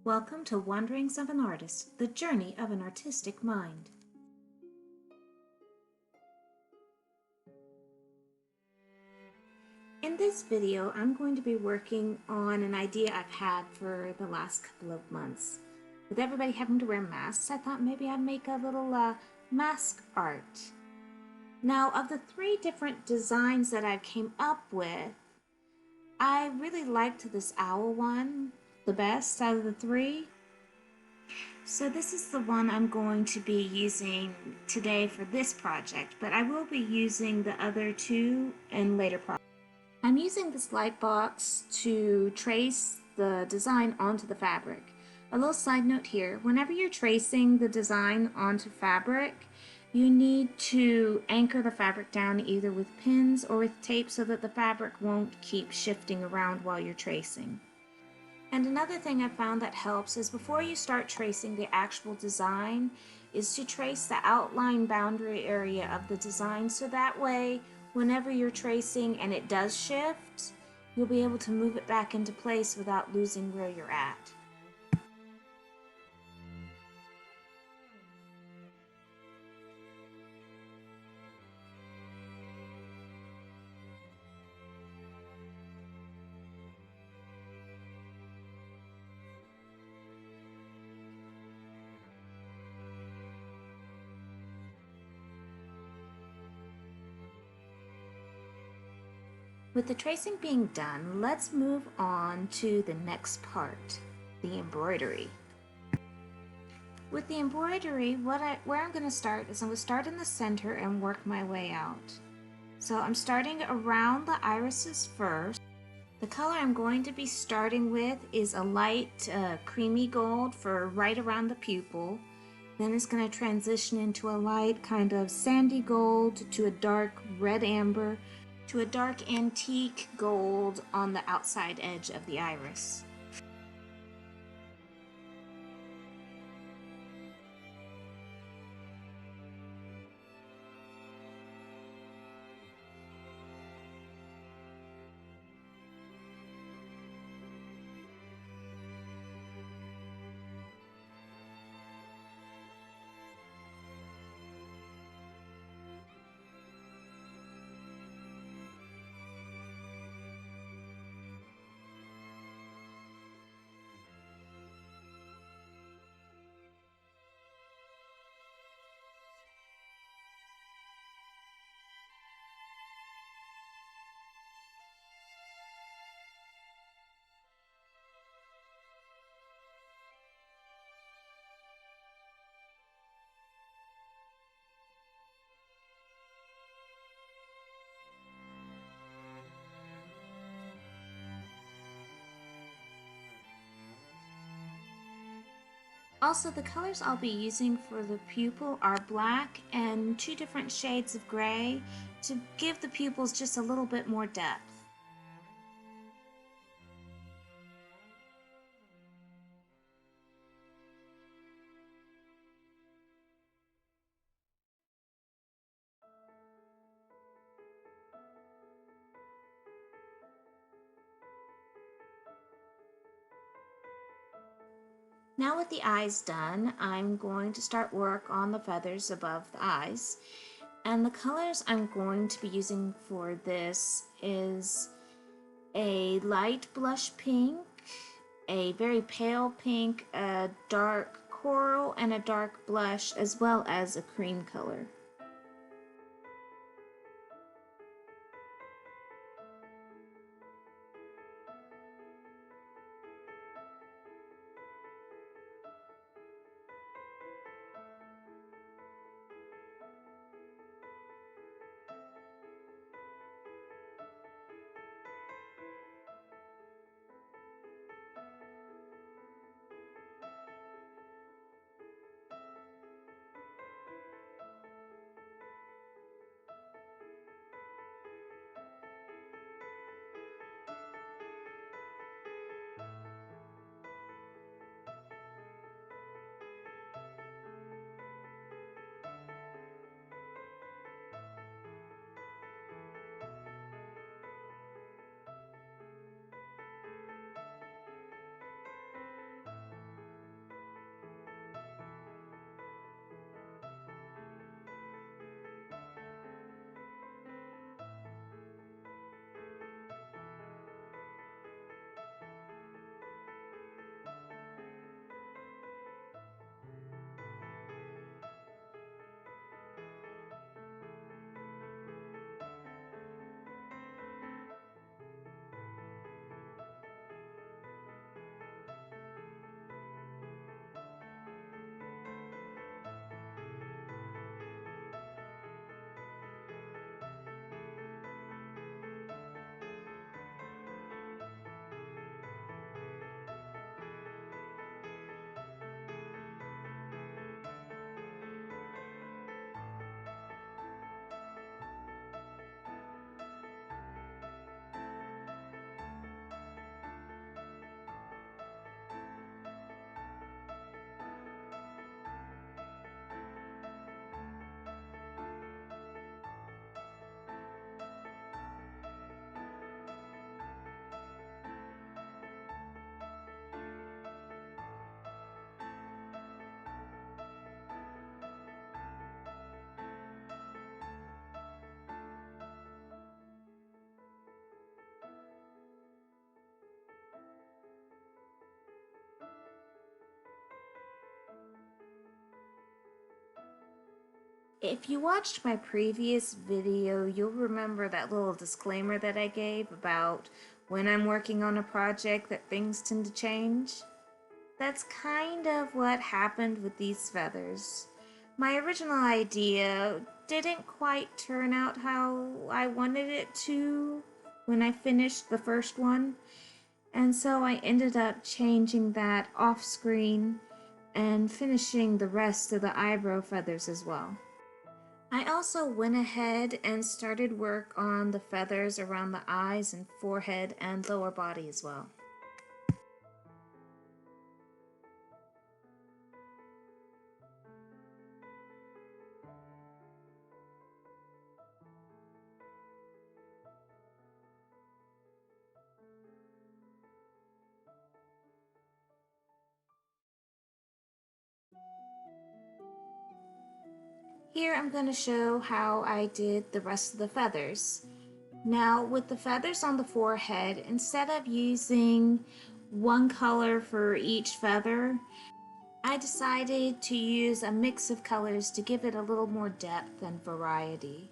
Welcome to Wanderings of an Artist, the journey of an artistic mind. In this video, I'm going to be working on an idea I've had for the last couple of months. With everybody having to wear masks, I thought maybe I'd make a little mask art. Now, of the three different designs that I came up with, I really liked this owl one the best out of the three. So this is the one I'm going to be using today for this project, but I will be using the other two in later projects. I'm using this light box to trace the design onto the fabric. A little side note here, whenever you're tracing the design onto fabric, you need to anchor the fabric down either with pins or with tape so that the fabric won't keep shifting around while you're tracing. And another thing I found that helps is before you start tracing the actual design is to trace the outline boundary area of the design, so that way whenever you're tracing and it does shift, you'll be able to move it back into place without losing where you're at. With the tracing being done, let's move on to the next part, the embroidery. With the embroidery, where I'm going to start is I'm going to start in the center and work my way out. So I'm starting around the irises first. The color I'm going to be starting with is a light creamy gold for right around the pupil. Then it's going to transition into a light kind of sandy gold to a dark red amber to a dark antique gold on the outside edge of the iris. Also, the colors I'll be using for the pupil are black and two different shades of gray to give the pupils just a little bit more depth. Now with the eyes done, I'm going to start work on the feathers above the eyes. And the colors I'm going to be using for this is a light blush pink, a very pale pink, a dark coral, and a dark blush, as well as a cream color. If you watched my previous video, you'll remember that little disclaimer that I gave about when I'm working on a project that things tend to change. That's kind of what happened with these feathers. My original idea didn't quite turn out how I wanted it to when I finished the first one, and so I ended up changing that off screen and finishing the rest of the eyebrow feathers as well. I also went ahead and started work on the feathers around the eyes and forehead and lower body as well. Here I'm going to show how I did the rest of the feathers. Now with the feathers on the forehead, instead of using one color for each feather, I decided to use a mix of colors to give it a little more depth and variety.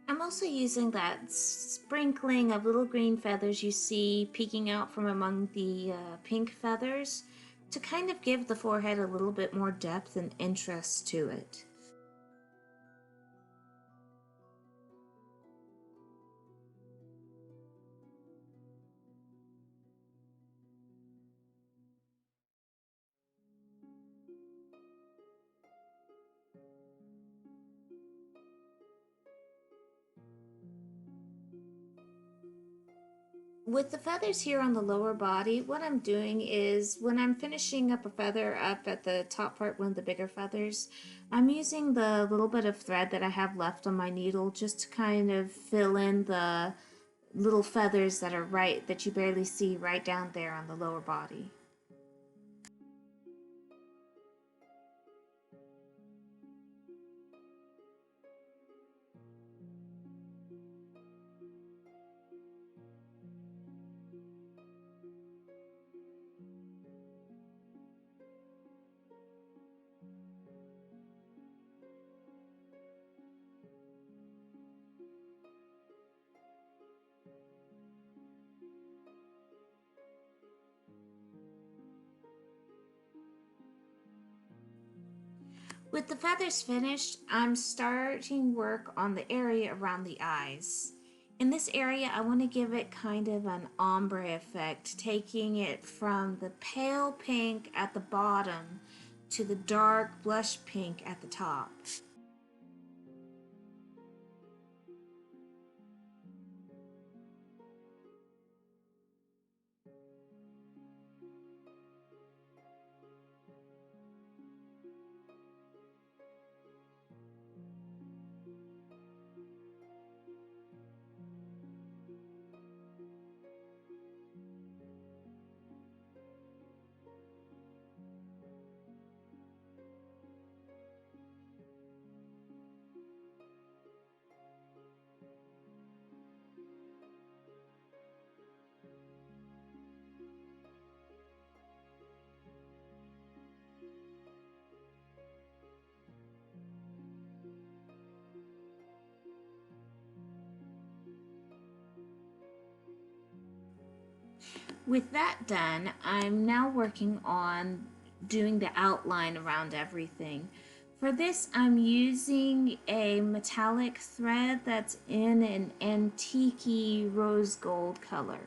I'm also using that sprinkling of little green feathers you see peeking out from among the pink feathers to kind of give the forehead a little bit more depth and interest to it. With the feathers here on the lower body, what I'm doing is when I'm finishing up a feather up at the top part, one of the bigger feathers, I'm using the little bit of thread that I have left on my needle just to kind of fill in the little feathers that are that you barely see right down there on the lower body. With the feathers finished, I'm starting work on the area around the eyes. In this area, I want to give it kind of an ombre effect, taking it from the pale pink at the bottom to the dark blush pink at the top. With that done, I'm now working on doing the outline around everything. For this, I'm using a metallic thread that's in an antique rose gold color.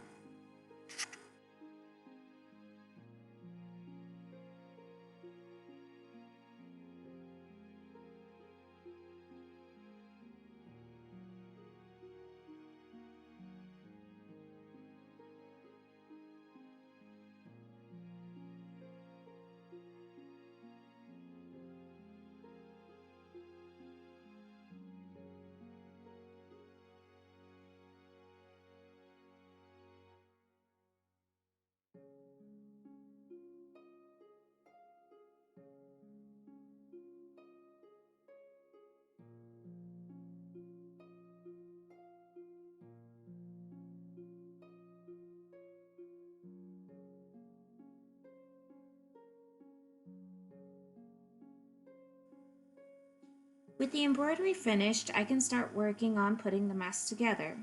With the embroidery finished, I can start working on putting the mask together.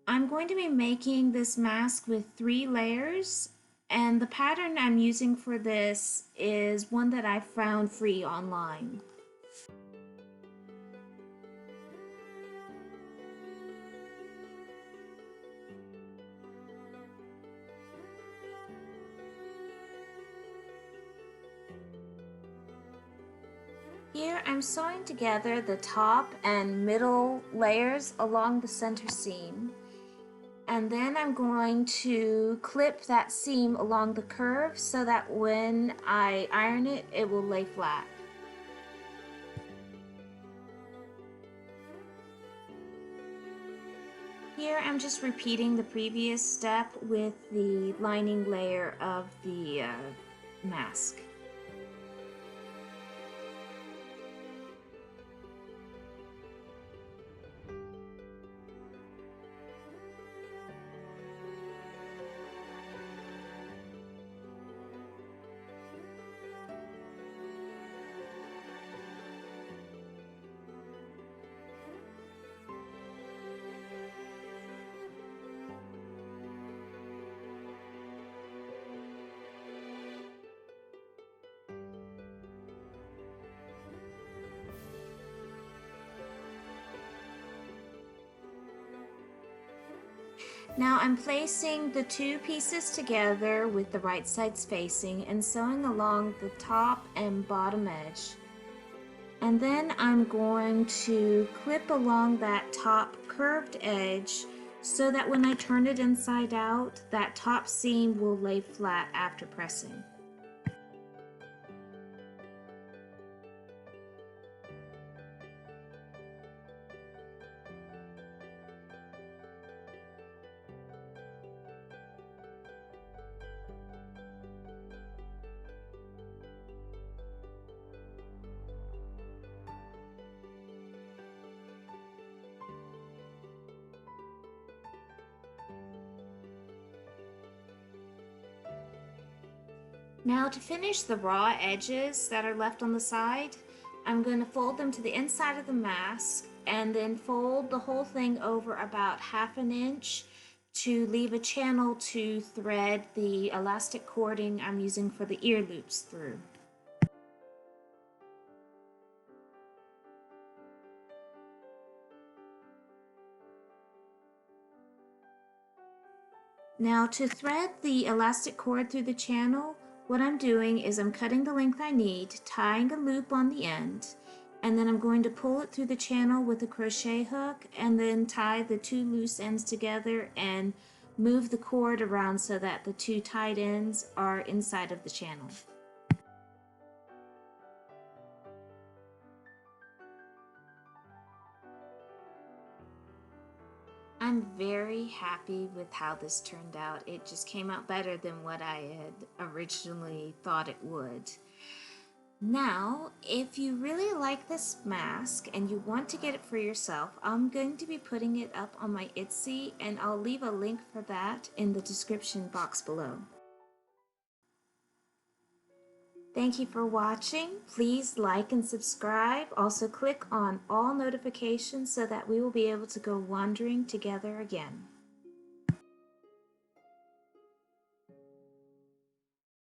I'm going to be making this mask with 3 layers, and the pattern I'm using for this is one that I found free online. Here I'm sewing together the top and middle layers along the center seam, and then I'm going to clip that seam along the curve so that when I iron it, it will lay flat. Here I'm just repeating the previous step with the lining layer of the mask. Now I'm placing the 2 pieces together with the right sides facing and sewing along the top and bottom edge. And then I'm going to clip along that top curved edge so that when I turn it inside out, that top seam will lay flat after pressing. Now to finish the raw edges that are left on the side, I'm going to fold them to the inside of the mask and then fold the whole thing over about 1/2 inch to leave a channel to thread the elastic cording I'm using for the ear loops through. Now to thread the elastic cord through the channel, what I'm doing is I'm cutting the length I need, tying a loop on the end, and then I'm going to pull it through the channel with a crochet hook and then tie the 2 loose ends together and move the cord around so that the 2 tied ends are inside of the channel. I'm very happy with how this turned out. It just came out better than what I had originally thought it would. Now, if you really like this mask and you want to get it for yourself, I'm going to be putting it up on my Etsy, and I'll leave a link for that in the description box below. Thank you for watching. Please like and subscribe. Also click on all notifications so that we will be able to go wandering together again.